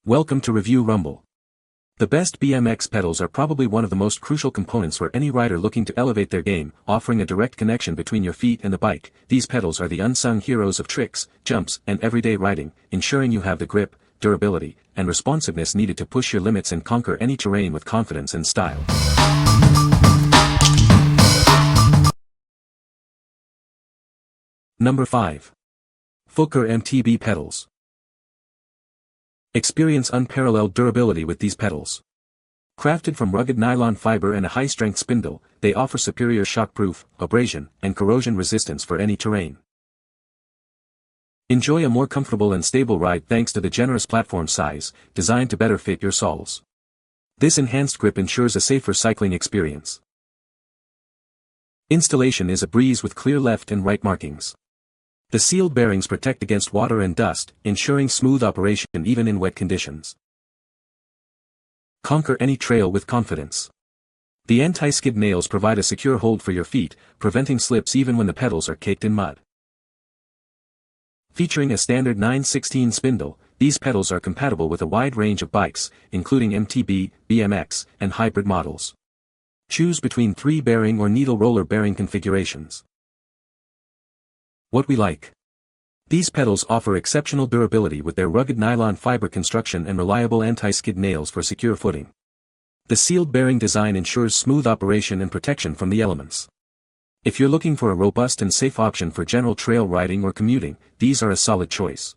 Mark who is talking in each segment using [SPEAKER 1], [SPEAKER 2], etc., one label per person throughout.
[SPEAKER 1] Welcome to Review Rumble. The best BMX pedals are probably one of the most crucial components for any rider looking to elevate their game, offering a direct connection between your feet and the bike. These pedals are the unsung heroes of tricks, jumps, and everyday riding, ensuring you have the grip, durability, and responsiveness needed to push your limits and conquer any terrain with confidence and style. Number 5. FOOKER MTB Pedals. Experience unparalleled durability with these pedals. Crafted from rugged nylon fiber and a high-strength spindle, they offer superior shock-proof, abrasion, and corrosion resistance for any terrain. Enjoy a more comfortable and stable ride thanks to the generous platform size, designed to better fit your soles. This enhanced grip ensures a safer cycling experience. Installation is a breeze with clear left and right markings. The sealed bearings protect against water and dust, ensuring smooth operation even in wet conditions. Conquer any trail with confidence. The anti-skid nails provide a secure hold for your feet, preventing slips even when the pedals are caked in mud. Featuring a standard 9/16 spindle, these pedals are compatible with a wide range of bikes, including MTB, BMX, and hybrid models. Choose between 3-bearing or needle roller bearing configurations. What we like. These pedals offer exceptional durability with their rugged nylon fiber construction and reliable anti-skid nails for secure footing. The sealed bearing design ensures smooth operation and protection from the elements. If you're looking for a robust and safe option for general trail riding or commuting, these are a solid choice.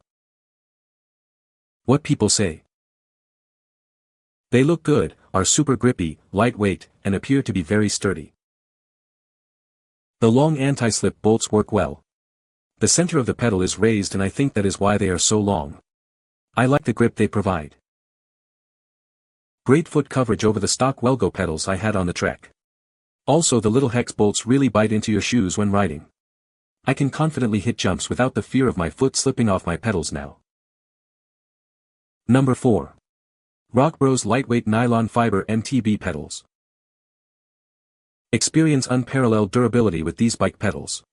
[SPEAKER 1] What people say. They look good, are super grippy, lightweight, and appear to be very sturdy. The long anti-slip bolts work well. The center of the pedal is raised and I think that is why they are so long. I like the grip they provide. Great foot coverage over the stock Welgo pedals I had on the trek. Also the little hex bolts really bite into your shoes when riding. I can confidently hit jumps without the fear of my foot slipping off my pedals now. Number 4. ROCKBROS Lightweight Nylon Fiber MTB Pedals. Experience unparalleled durability with these bike pedals.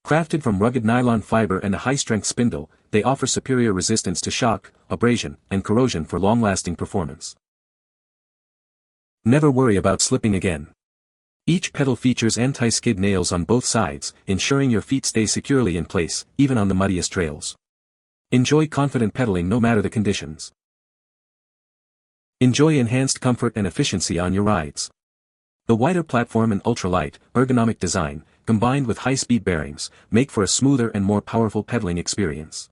[SPEAKER 1] Crafted from rugged nylon fiber and a high-strength spindle, they offer superior resistance to shock, abrasion, and corrosion for long-lasting performance. Never worry about slipping again. Each pedal features anti-skid nails on both sides, ensuring your feet stay securely in place, even on the muddiest trails. Enjoy confident pedaling no matter the conditions. Enjoy enhanced comfort and efficiency on your rides. The wider platform and ultralight, ergonomic design, combined with high-speed bearings, make for a smoother and more powerful pedaling experience.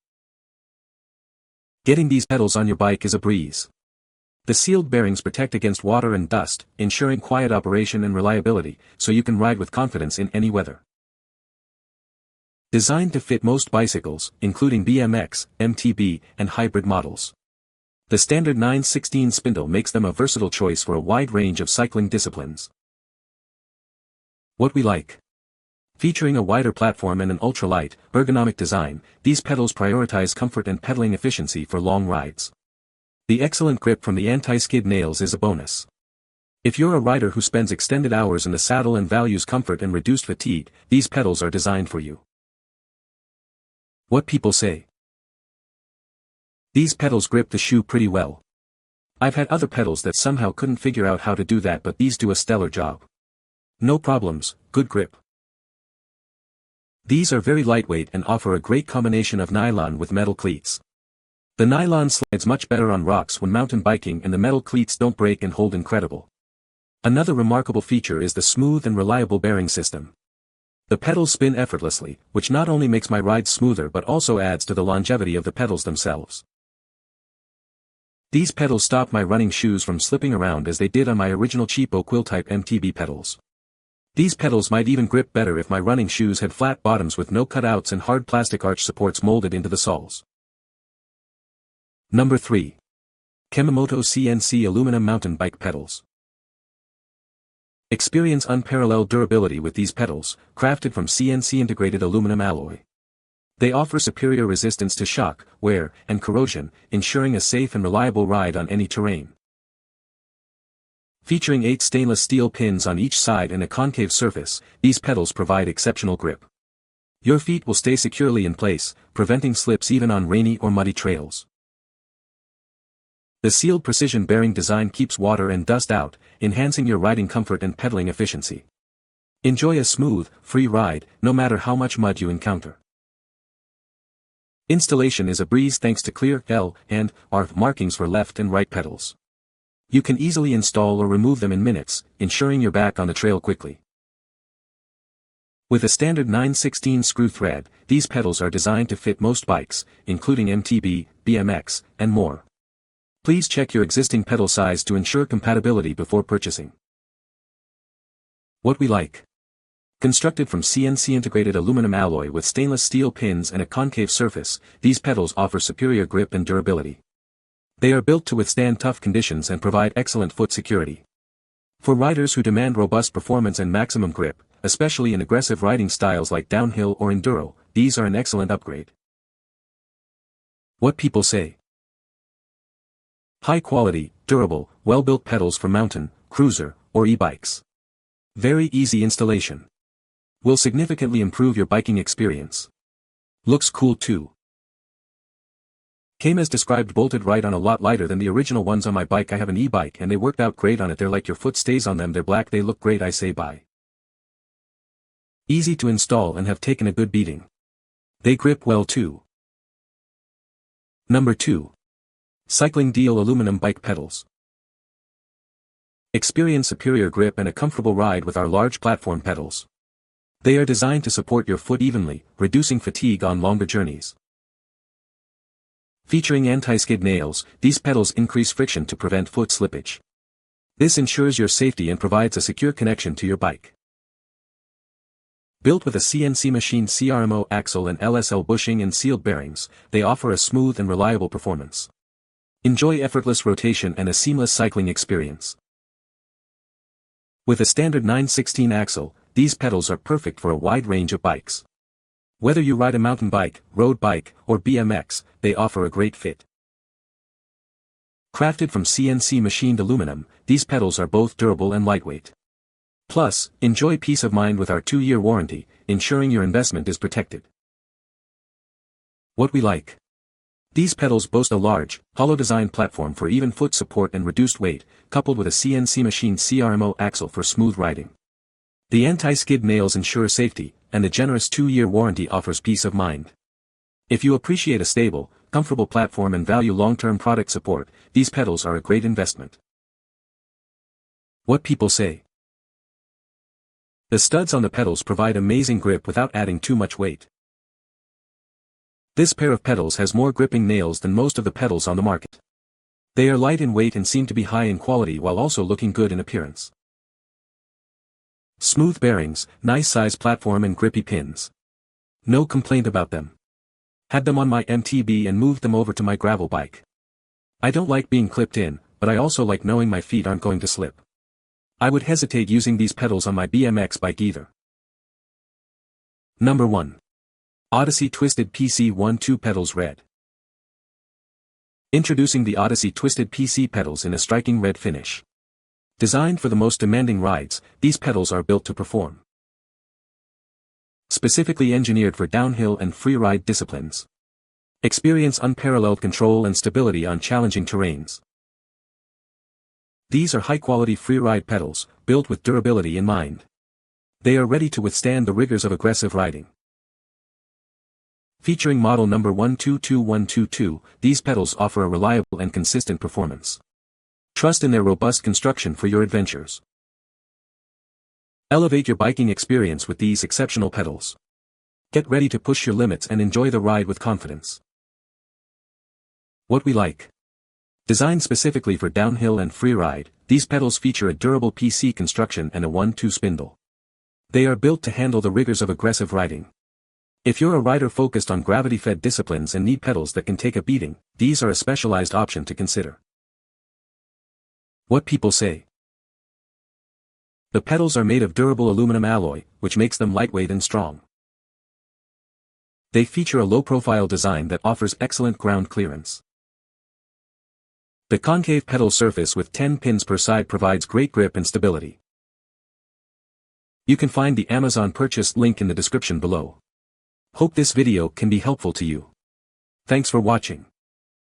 [SPEAKER 1] Getting these pedals on your bike is a breeze. The sealed bearings protect against water and dust, ensuring quiet operation and reliability, so you can ride with confidence in any weather. Designed to fit most bicycles, including BMX, MTB, and hybrid models. The standard 9/16 spindle makes them a versatile choice for a wide range of cycling disciplines. What we like. Featuring a wider platform and an ultralight, ergonomic design, these pedals prioritize comfort and pedaling efficiency for long rides. The excellent grip from the anti-skid nails is a bonus. If you're a rider who spends extended hours in the saddle and values comfort and reduced fatigue, these pedals are designed for you. What people say. These pedals grip the shoe pretty well. I've had other pedals that somehow couldn't figure out how to do that, but these do a stellar job. No problems, good grip. These are very lightweight and offer a great combination of nylon with metal cleats. The nylon slides much better on rocks when mountain biking and the metal cleats don't break and hold incredible. Another remarkable feature is the smooth and reliable bearing system. The pedals spin effortlessly, which not only makes my rides smoother but also adds to the longevity of the pedals themselves. These pedals stop my running shoes from slipping around as they did on my original cheapo quill-type MTB pedals. These pedals might even grip better if my running shoes had flat bottoms with no cutouts and hard plastic arch supports molded into the soles. Number 3. KEMIMOTO CNC Aluminum Mountain Bike Pedals. Experience unparalleled durability with these pedals, crafted from CNC integrated aluminum alloy. They offer superior resistance to shock, wear, and corrosion, ensuring a safe and reliable ride on any terrain. Featuring 8 stainless steel pins on each side and a concave surface, these pedals provide exceptional grip. Your feet will stay securely in place, preventing slips even on rainy or muddy trails. The sealed precision bearing design keeps water and dust out, enhancing your riding comfort and pedaling efficiency. Enjoy a smooth, free ride, no matter how much mud you encounter. Installation is a breeze thanks to clear L and R markings for left and right pedals. You can easily install or remove them in minutes, ensuring you're back on the trail quickly. With a standard 9/16 screw thread, these pedals are designed to fit most bikes, including MTB, BMX, and more. Please check your existing pedal size to ensure compatibility before purchasing. What we like. Constructed from CNC integrated aluminum alloy with stainless steel pins and a concave surface, these pedals offer superior grip and durability. They are built to withstand tough conditions and provide excellent foot security. For riders who demand robust performance and maximum grip, especially in aggressive riding styles like downhill or enduro, these are an excellent upgrade. What people say. High quality, durable, well-built pedals for mountain, cruiser, or e-bikes. Very easy installation. Will significantly improve your biking experience. Looks cool too. Came as described, bolted right on, a lot lighter than the original ones on my bike. I have an e-bike and they worked out great on it. They're like your foot stays on them. They're black, they look great, I say buy. Easy to install and have taken a good beating. They grip well too. Number 2. CyclingDeal aluminum bike pedals. Experience superior grip and a comfortable ride with our large platform pedals. They are designed to support your foot evenly, reducing fatigue on longer journeys. Featuring anti-skid nails, these pedals increase friction to prevent foot slippage. This ensures your safety and provides a secure connection to your bike. Built with a CNC machined CRMO axle and LSL bushing and sealed bearings, they offer a smooth and reliable performance. Enjoy effortless rotation and a seamless cycling experience. With a standard 9/16 axle, these pedals are perfect for a wide range of bikes. Whether you ride a mountain bike, road bike, or BMX, they offer a great fit. Crafted from CNC machined aluminum, these pedals are both durable and lightweight. Plus, enjoy peace of mind with our 2-year warranty, ensuring your investment is protected. What we like. These pedals boast a large, hollow design platform for even foot support and reduced weight, coupled with a CNC machined CRMO axle for smooth riding. The anti-skid nails ensure safety, and the generous 2-year warranty offers peace of mind. If you appreciate a stable, comfortable platform and value long-term product support, these pedals are a great investment. What people say. The studs on the pedals provide amazing grip without adding too much weight. This pair of pedals has more gripping nails than most of the pedals on the market. They are light in weight and seem to be high in quality while also looking good in appearance. Smooth bearings, nice size platform and grippy pins. No complaint about them. Had them on my MTB and moved them over to my gravel bike. I don't like being clipped in, but I also like knowing my feet aren't going to slip. I would hesitate using these pedals on my BMX bike either. Number 1. ODYSSEY Twisted PC 1-2 Pedals Red. Introducing the ODYSSEY Twisted PC pedals in a striking red finish. Designed for the most demanding rides, these pedals are built to perform. Specifically engineered for downhill and freeride disciplines. Experience unparalleled control and stability on challenging terrains. These are high-quality freeride pedals, built with durability in mind. They are ready to withstand the rigors of aggressive riding. Featuring model number 122122, these pedals offer a reliable and consistent performance. Trust in their robust construction for your adventures. Elevate your biking experience with these exceptional pedals. Get ready to push your limits and enjoy the ride with confidence. What we like. Designed specifically for downhill and freeride, these pedals feature a durable PC construction and a 1-2 spindle. They are built to handle the rigors of aggressive riding. If you're a rider focused on gravity-fed disciplines and need pedals that can take a beating, these are a specialized option to consider. What people say. The pedals are made of durable aluminum alloy, which makes them lightweight and strong. They feature a low-profile design that offers excellent ground clearance. The concave pedal surface with 10 pins per side provides great grip and stability. You can find the Amazon purchase link in the description below. Hope this video can be helpful to you. Thanks for watching.